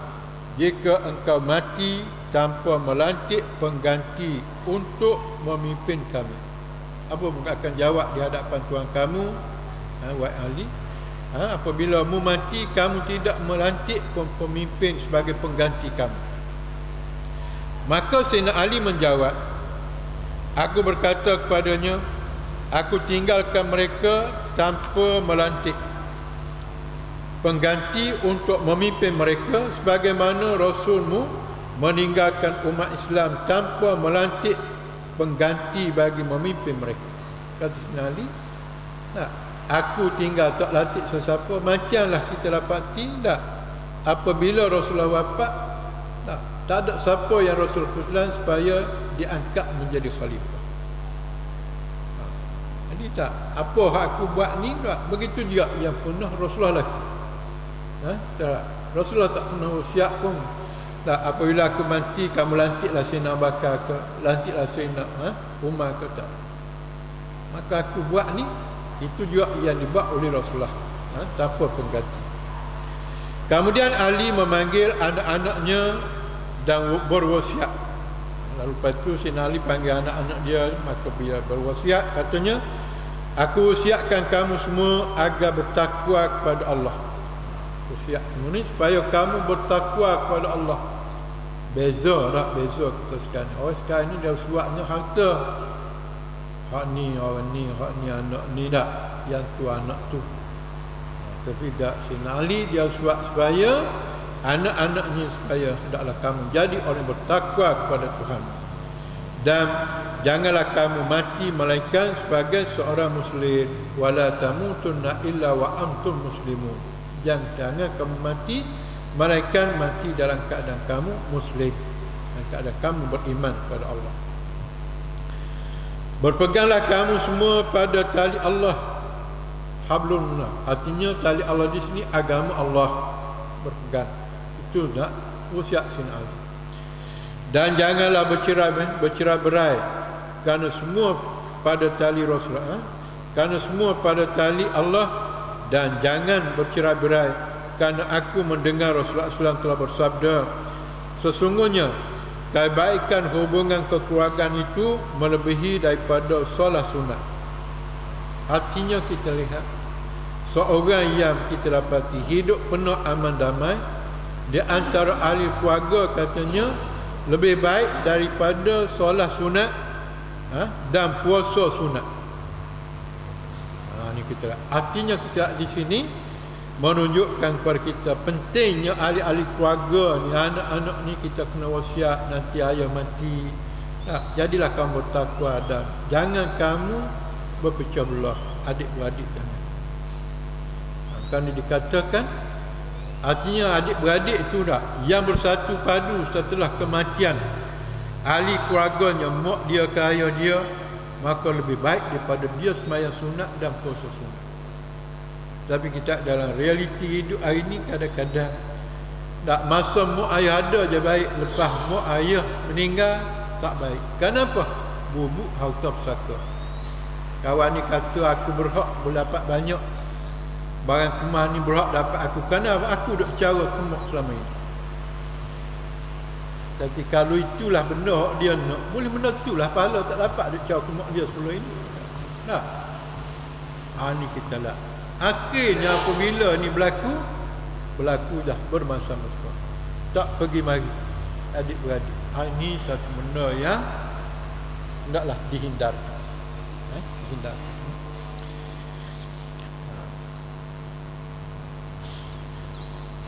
jika engkau mati tanpa melantik pengganti untuk memimpin kami? Apa akan jawab di hadapan Tuhan kamu, wahai Ali? Apabila mu mati, kamu tidak melantik pemimpin sebagai pengganti kamu. Maka Sayyidina Ali menjawab, aku berkata kepadanya, aku tinggalkan mereka tanpa melantik pengganti untuk memimpin mereka, sebagaimana Rasulmu meninggalkan umat Islam tanpa melantik pengganti bagi memimpin mereka. Kata Sayyidina Ali, aku tinggal tak lantik sesiapa, macamlah kita dapati tak, apabila Rasulullah wafat, tak ada siapa yang Rasul kebetulan supaya diangkat menjadi khalifah. Jadi tak, apa hak aku buat ni tak, begitu juga yang pernah Rasulullah lakukan. Tak, Rasulullah tak pernah wasiat pun, tak, apabila aku mati, kamu lantiklah Sayyidina Abu Bakar ke, lantiklah Sayyidina Umar ke, tak. Maka aku buat ni, itu juga yang dibuat oleh Rasulullah, tanpa pengganti. Kemudian Ali memanggil anak-anaknya dan berwasiat. Lalu lepas tu Sayyidina Ali panggil anak-anak dia, maka dia berwasiat, katanya, aku wasiatkan kamu semua agar bertakwa kepada Allah. Wasiat ini supaya kamu bertakwa kepada Allah. Beza kita sekarang. Orang sekarang ni dia suatnya harta. Hak ni orang ni, hak ni anak ni, tak, yang tu anak tu. Tapi tak, Sayyidina Ali dia suat supaya anak-anaknya, supaya hendaklah kamu jadi orang bertakwa kepada Tuhan, dan janganlah kamu mati melainkan sebagai seorang muslim. Wala tamutunna illa wa antum muslimun. Jangan kamu mati melainkan mati dalam keadaan kamu muslim, dalam keadaan kamu beriman kepada Allah. Berpeganglah kamu semua pada tali Allah, hablullah. Artinya tali Allah di sini agama Allah, berpegang. Itu nak wasiat Sayyidina Ali. Dan janganlah bercerai-berai, kerana semua pada tali Rasulullah, kerana semua pada tali Allah. Dan jangan bercerai-berai, kerana aku mendengar Rasulullah SAW telah bersabda, sesungguhnya kebaikan hubungan kekeluargaan itu melebihi daripada solat sunat. Artinya kita lihat, seorang yang kita dapati hidup penuh aman damai di antara ahli keluarga, katanya lebih baik daripada solat sunat dan puasa sunat. Ni kita, artinya kita di sini menunjukkan kepada kita pentingnya ahli-ahli keluarga ni, anak-anak ni kita kena wasiat nanti ayah mati. Jadilah kamu bertakwa dan jangan kamu berpecah belah adik-beradik, jangan. Kerana dikatakan, artinya adik-beradik itu dah yang bersatu padu setelah kematian. ahli keluarganya, mak dia ke ayah dia, maka lebih baik daripada dia sembahyang sunat dan puasa sunat. Tapi kita dalam realiti hidup hari ni kadang-kadang tak masa mak ayah ada je baik, lepas mak ayah meninggal tak baik. Kenapa? Bubuk harta pusaka. Kawan ni kata aku berhak berdapat banyak, barang kemas ni berhak dapat aku, kenapa aku duk cara kemak selama ini. Tapi kalau itulah benda dia nak, boleh benda itulah pahala tak dapat duk cara kemak dia sebelum ini. Nah, ni kita lah. Akhirnya apabila ni berlaku dah bermasa-masa, tak pergi mari adik-beradik. Ini satu benda yang hendaklah dihindarkan. Dihindarkan.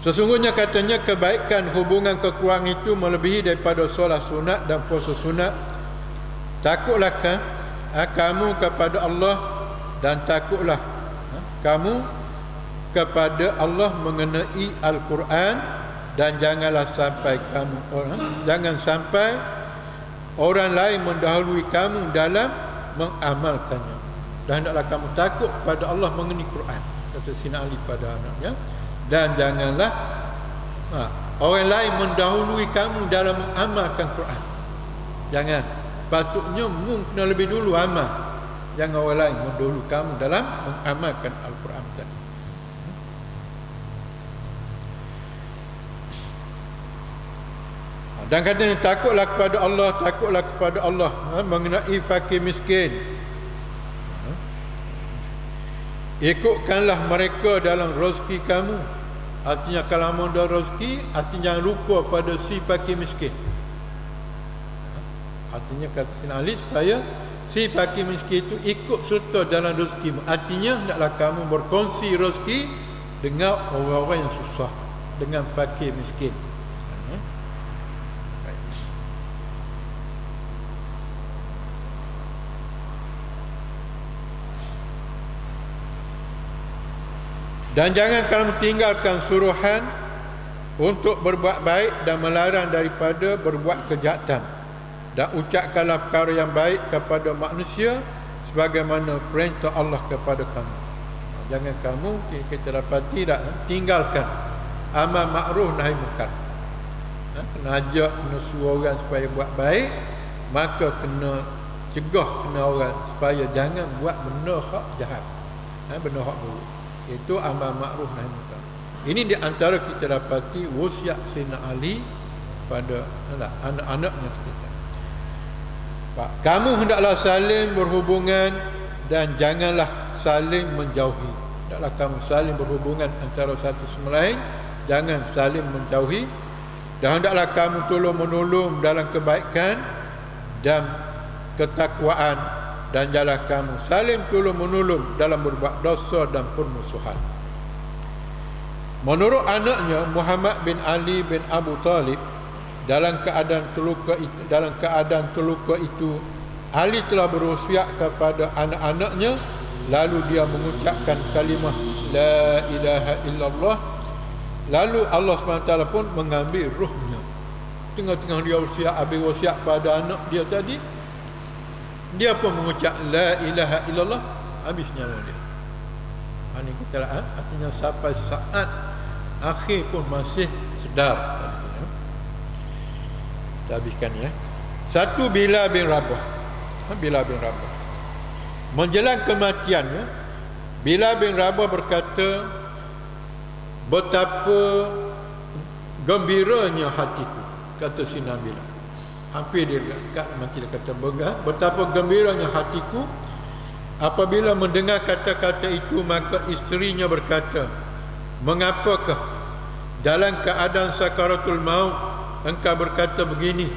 Sesungguhnya katanya kebaikan hubungan kekurangan itu melebihi daripada solat sunat dan puasa sunat. Takutlah kamu kepada Allah, dan takutlah kamu kepada Allah mengenai Al-Quran, dan jangan sampai orang lain mendahului kamu dalam mengamalkannya. Dan hendaklah kamu takut pada Allah mengenai Quran, kata Sina Ali pada anaknya. Dan janganlah orang lain mendahului kamu dalam mengamalkan Quran. Jangan. Patutnya kena lebih dulu amal. Jangan orang lain mendahului kamu dalam mengamalkan Al-Quran tadi. Dan katanya takutlah kepada Allah mengenai fakir miskin. Ikutkanlah mereka dalam rezeki kamu. Artinya kalau mau ada rezeki, artinya jangan lupa pada si fakir miskin. Artinya kata Sina Ali supaya si fakir miskin itu ikut serta dalam rezeki. Artinya hendaklah kamu berkongsi rezeki dengan orang-orang yang susah, dengan fakir miskin. Dan jangan kamu tinggalkan suruhan untuk berbuat baik dan melarang daripada berbuat kejahatan. Dan ucapkanlah perkara yang baik kepada manusia sebagaimana perintah Allah kepada kamu. Jangan kamu, kita dapati tak, tinggalkan amal makruf nahi munkar. Kena ajak, kena suruh orang supaya buat baik, maka kena cegah kena orang supaya jangan buat benda hak jahat, benda hak buruk. Itu amal makruf nahi munkar. Ini di antara kita dapati wasiat Sayyidina Ali pada anak-anaknya kita. Kamu hendaklah saling berhubungan dan janganlah saling menjauhi. Hendaklah kamu saling berhubungan antara satu sama lain, jangan saling menjauhi. Dan hendaklah kamu tolong-menolong dalam kebaikan dan ketakwaan, dan janganlah kamu saling tolong-menolong dalam berbuat dosa dan permusuhan. Menurut anaknya Muhammad bin Ali bin Abu Talib, dalam keadaan terluka itu, Ali telah berwasiat kepada anak-anaknya, lalu dia mengucapkan kalimah la ilaha illallah. Lalu Allah SWT pun mengambil ruhnya. Tengah-tengah dia habis wasiat pada anak dia tadi, dia pun mengucap la ilaha illallah, habis nyawa dia. Ini kita artinya sampai saat akhir pun masih sedar. Kita habiskan ya. Satu, Bilal bin Rabah. Menjelang kematiannya, Bilal bin Rabah berkata, betapa gembiranya hatiku, kata Sina Bilal. Hampir dia dekat mati, dia kata, betapa gembiranya hatiku apabila mendengar kata-kata itu. Maka isterinya berkata, mengapakah dalam keadaan sakaratul maut engkau berkata begini?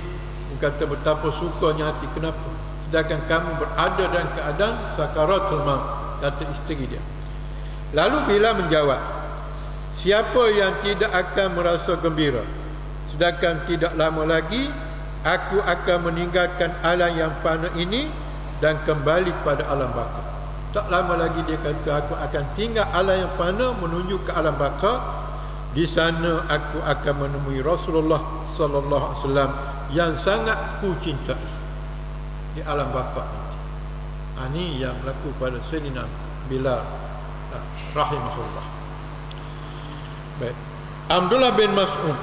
Dia kata, betapa sukanya hati, kenapa sedangkan kamu berada dalam keadaan sakaratul maut, kata isteri dia. Lalu Bilal menjawab, siapa yang tidak akan merasa gembira, sedangkan tidak lama lagi aku akan meninggalkan alam yang fana ini dan kembali pada alam baka. Tak lama lagi dia kata, aku akan tinggal alam yang fana menuju ke alam baka. Di sana aku akan menemui Rasulullah sallallahu alaihi wasallam yang sangat ku cintai di alam bapa nanti. Ini yang berlaku pada Sayyidina Bilal rahimahullah. Baik. Abdullah bin Mas'ud,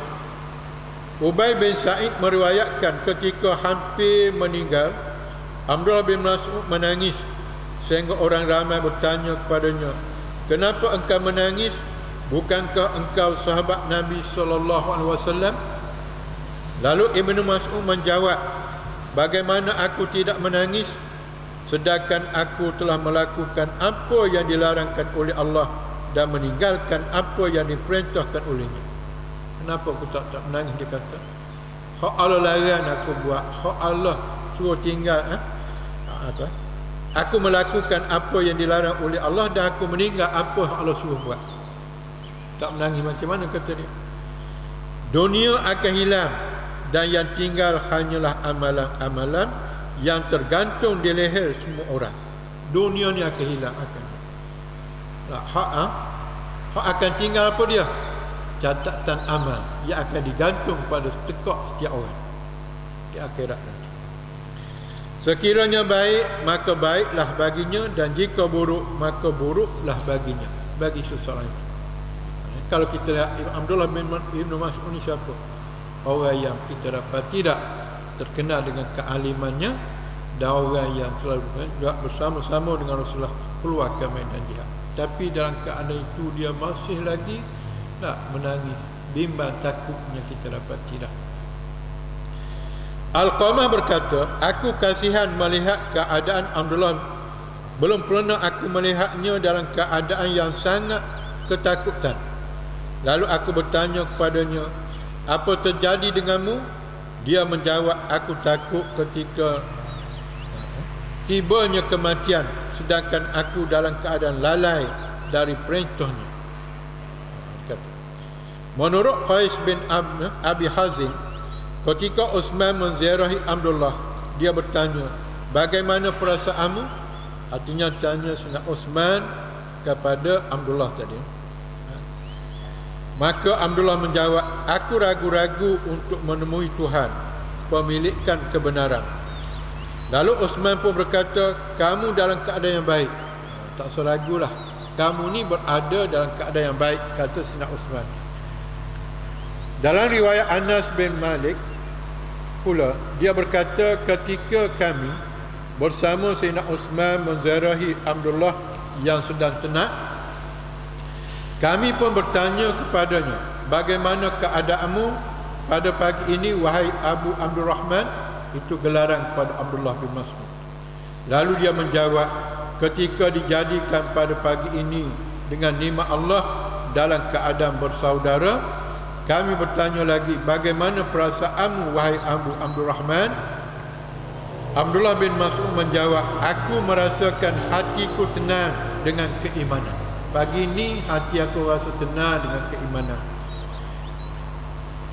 Ubay bin Sa'id meriwayatkan ketika hampir meninggal, Abdullah bin Mas'ud menangis sehingga orang ramai bertanya kepadanya, "Kenapa engkau menangis? Bukankah engkau sahabat Nabi SAW?" Lalu Ibnu Mas'ud menjawab, "Bagaimana aku tidak menangis sedangkan aku telah melakukan apa yang dilarangkan oleh Allah dan meninggalkan apa yang diperintahkan olehnya." Kenapa aku tak menangis? Dia kata, hak Allah larang aku buat, hak Allah suruh tinggal. Aku melakukan apa yang dilarang oleh Allah dan aku meninggal apa hak Allah suruh buat. Tak menangis macam mana, kata dia. Dunia akan hilang dan yang tinggal hanyalah amalan-amalan yang tergantung di leher semua orang. Dunia ni akan hilang, hak akan tinggal apa dia? Catatan amal yang akan digantung pada tekak setiap orang di akhirat nanti. Sekiranya baik, maka baiklah baginya, dan jika buruk, maka buruklah baginya, bagi seseorang itu. Kalau kita lihat Abdullah bin Ibnu Mas'ud ni siapa? Orang yang kita dapat tidak terkenal dengan kealimannya, dan orang yang selalu bersama-sama dengan Rasulullah keluar ke medan jihad. Tapi dalam keadaan itu dia masih lagi menangis, bimbang, takutnya kita dapat tidak. Al-Qamah berkata, aku kasihan melihat keadaan Abdullah. Belum pernah aku melihatnya dalam keadaan yang sangat ketakutan. Lalu aku bertanya kepadanya, apa terjadi denganmu? Dia menjawab, aku takut ketika tibanya kematian, sedangkan aku dalam keadaan lalai dari perintahnya. Menurut Qais bin Abi Hazim, ketika Uthman menziarahi Abdullah, dia bertanya, bagaimana perasaanmu? Artinya tanya Sayyidina Uthman kepada Abdullah tadi. Maka Abdullah menjawab, aku ragu-ragu untuk menemui Tuhan, pemilikan kebenaran. Lalu Uthman pun berkata, kamu dalam keadaan yang baik. Tak seragulah, kamu ni berada dalam keadaan yang baik, kata Sayyidina Uthman. Dalam riwayat Anas bin Malik pula, dia berkata, ketika kami bersama Sayyidina Uthman menziarahi Abdullah yang sedang tenat, kami pun bertanya kepadanya, bagaimana keadaanmu pada pagi ini, wahai Abu Abdurrahman? Itu gelaran kepada Abdullah bin Mas'ud. Lalu dia menjawab, ketika dijadikan pada pagi ini dengan nikmat Allah dalam keadaan bersaudara, kami bertanya lagi, bagaimana perasaanmu wahai Abu Abdurrahman? Abdullah bin Mas'ud menjawab, aku merasakan hatiku tenang dengan keimanan. Pagi ini hati aku rasa tenang dengan keimanan.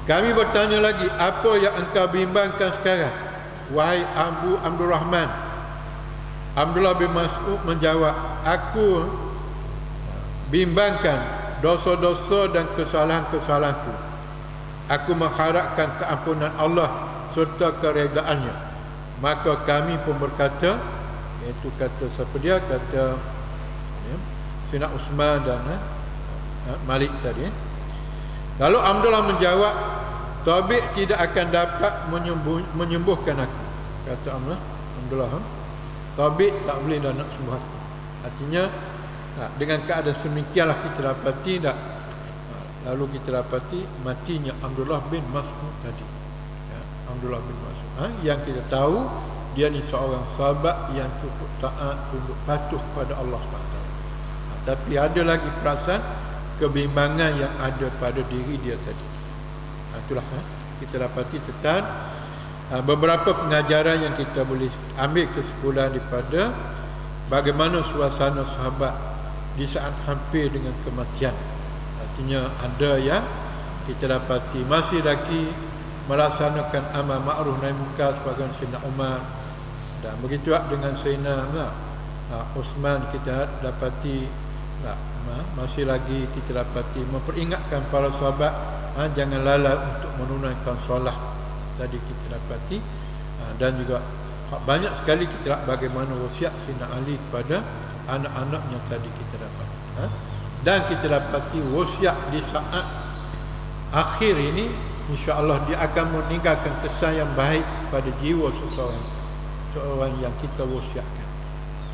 Kami bertanya lagi, apa yang engkau bimbangkan sekarang wahai Abu Abdurrahman? Abdullah bin Mas'ud menjawab, aku bimbangkan dosa-dosa dan kesalahan-kesalahanku. Aku mengharapkan keampunan Allah serta keredaannya. Maka kami pun berkata, iaitu kata siapa dia? Kata Sayyidina Uthman dan Malik tadi. Lalu Abdullah menjawab, tabib tidak akan dapat menyembuhkan aku. Kata Abdullah, tabib tak boleh dah nak sembuh aku. Artinya dengan keadaan sedemikianlah kita dapati lalu kita dapati matinya Abdullah bin Mas'ud tadi. Abdullah bin Mas'ud yang kita tahu dia ni seorang sahabat yang cukup taat, tunduk patuh pada Allah SWT. Tapi ada lagi perasaan kebimbangan yang ada pada diri dia tadi. Itulah kita dapati tentang beberapa pengajaran yang kita boleh ambil kesimpulan daripada bagaimana suasana sahabat di saat hampir dengan kematian. Artinya ada yang kita dapati masih lagi melaksanakan amal ma'ruf nahi munkar sebagai Sayyidina Umar, dan begitu juga dengan Sayyidina Uthman kita dapati masih lagi kita dapati memperingatkan para sahabat jangan lalai untuk menunaikan solat tadi kita dapati, dan juga banyak sekali kita lihat bagaimana wasiat Sayyidina Ali kepada anak-anak yang tadi kita dapati. Dan kita dapati wasiat di saat akhir ini, insya-Allah dia akan meninggalkan kesan yang baik pada jiwa seseorang yang kita wasiatkan.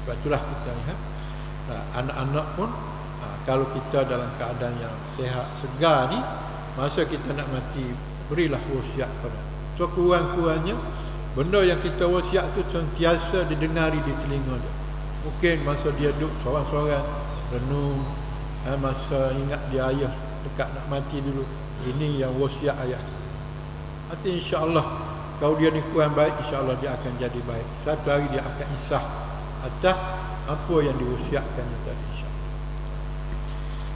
Sebab itulah kita lihat anak-anak pun kalau kita dalam keadaan yang sihat segar ni, masa kita nak mati, berilah wasiat pada. So kurang-kurangnya benda yang kita wasiat tu sentiasa didengari di telinga dia. Mungkin masa dia duduk seorang-seorang renung, masa ingat dia ayah dekat nak mati dulu, ini yang wasiat ayah. Nanti insya-Allah kalau dia ni kurang baik, insya-Allah dia akan jadi baik. Satu hari dia akan insaf atas apa yang diwasiatkan tadi, insya-Allah.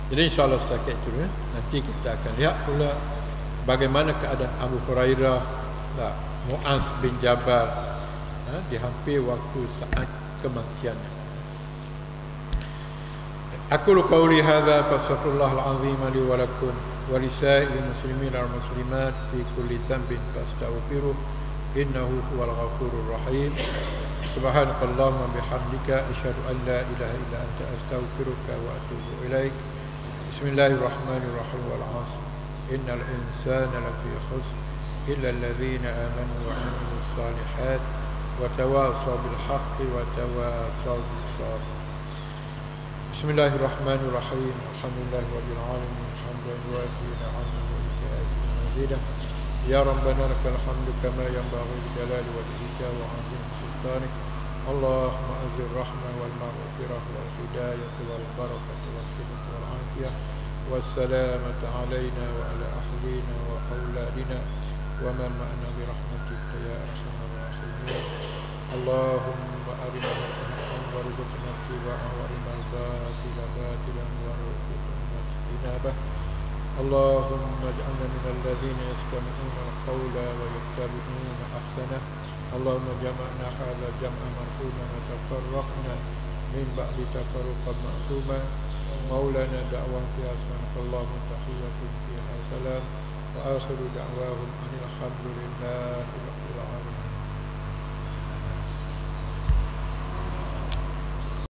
Jadi insya-Allah setakat itu nanti kita akan lihat pula bagaimana keadaan Abu Hurairah, Muaz bin Jabal di hampir waktu saat kematiannya. Aqulu qawli hadza fastaghfirullahal azim li wa lakum wa lisa'il muslimin wal muslimat fi kulli dhanbin fastaghfiruh innahu huwal ghafurur rahim. Subhanakallahumma bihamdika asyhadu an la ilaha illa anta astaghfiruka wa atubu ilaik. Bismillahirrahmanirrahim. Wal 'asr innal insana lafi khusr illa alladhina amanu wa 'amilus shalihat wa tawasaw bil haqqi wa tawasaw bis sabr. Bismillahirrahmanirrahim. Alhamdulillahirabbil alamin. Hamdan yuwafi ni'amahu wa yukafi mazidah. Ya Rabbana lakal hamdu kama yanbaghi li jalali wajhika wa 'azimi sultanik. Allahumma azhir rahmah wal maghfirah wal hidayah wal barakah wal khidmah wal afiyah was salamah alayna wa ala ahlina wa auladina wa man ma'ana bi rahmatika ya arhamar rahimin. Allahumma arina al-haqqan warzuqna ittiba'ahu wa arina al-batila batilan warzuqna ijtinabah. Allahumma ij'alna minal ladzina yastami'una al-qawla wa yattabi'una ahsanah. Allahumma jama'na hadha jam'an marhuma wa tafarraqna min ba'di tafarruqan ma'suma. Maulana da'wan fiha subhanakallahumma tahiyyatun fiha salam wa akhiru da'wahum anil hamdulillahi rabbil alamin.